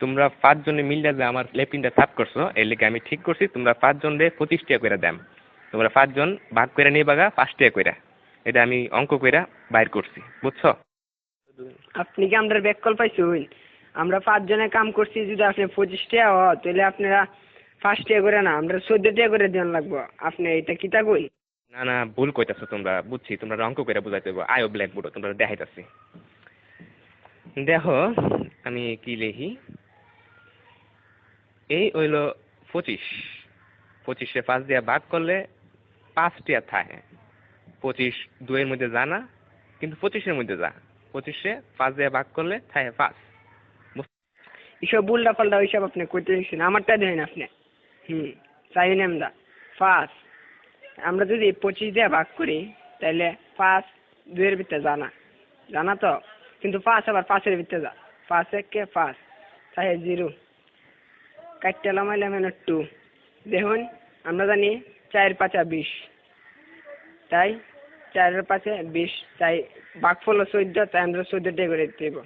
তোমরা 5 জনে মিললে যে আমার লেপিনটা সাফ করছো এর লেগে আমি ঠিক করছি তোমরা 5 জনে 25 টাকা করে দাম। তোমরা 5 জন ভাগ করে নিবাগা 5 টাকা করে। এটা আমি অঙ্ক কইরা বাইর করছি, বুঝছো? আপনি কি আমরা ব্যাক কল পাইছুন? আমরা 5 জনে কাম করছি, যদি আপনি 25 টাকা হয় তাহলে আপনারা 5 টাকা করে না, আমরা 14 টাকা করে দেন লাগবো। আপনি এটা কিতা কই? না না, ভুল কইতাছো তোমরা, বুঝছি তোমরা অঙ্ক কইরা বুঝাইতে হইব। আয়ো ব্ল্যাকবোর্ড তোমরা দেখাইতাছি। দেখো আমি কি লিখি, এই হইল 25। 25-এ 5 দিয়া ভাগ করলে 5 টাকা থাকে। 25 2 এর মধ্যে যা না, কিন্তু 25-এর মধ্যে যা। 25-এ 5 দিয়া ভাগ করলে থাকে 5। এসব উল্টা পাল্টা ওইসব আপনি কইতে দিচ্ছেন, আমারটা দেখেন আপনি। চাইন আমরা 5, আমরা যদি 25 দিয়ে ভাগ করি তাহলে 5 2 এর ভিতরে জানা জানা তো, কিন্তু 5 আবার 5 এর ভিতরে যা। 5 1 5 তাই 0 কাটতে লামাইলে মানে 2। দেখুন আমরা জানি 4 5 20, তাই 4 এর 5 20, তাই ভাগফল 14, তাই আমরা 14 টাকা করে দিতে হইব।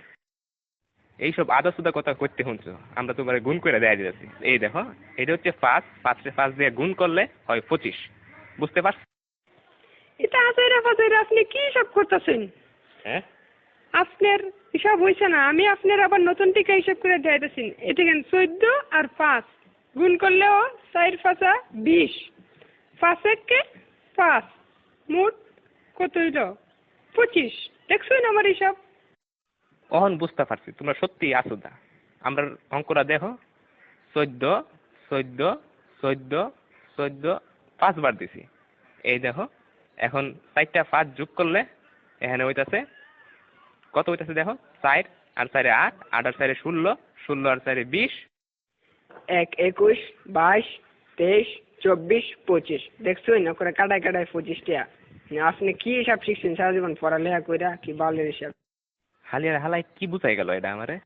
এইসব আদা সুদা কথা করতে শুনছো, আমরা তোমার গুণ করে দেয়া দিতেছি। এই দেখো এটা হচ্ছে 5, 5-এ 5 দিয়ে গুণ করলে হয় 25, বুঝতে পারছো? এটা আজাইরা ফাজাইরা আপনি কি সব করতেছেন? হ্যাঁ, আপনার হিসাব হয়েছে না, আমি আপনার আবার নতুন টিকা হিসাব করে দেখাইতেছি। এটা কেন 14 আর 5 গুণ করলেও 4 5 20, 5 1 5, মোট কত হইল? 25। দেখছেন আমার হিসাব? অহন বুঝতে পারছি তোমরা সত্যি আসুদা। আমরা অঙ্কটা দেখো, 14 14 14 14 5 বার দিছি। এই দেখো এখন 4টা 5 যোগ করলে এখানে হইতাছে কত হইতাছে দেখো, 4 আর 4 8, 8 আর 4 16, 16 আর 4 20। 1 21 22 23 24 25। দেখছেন না করে কাটায় কাটায় 25 টাকা। আপনি কি হিসাব শিখছেন সারা জীবন পড়ালেখা কইরা, কি বালের হিসাব? হালিয়ার হালাই কি বুঝাই গেল এটা আমারে?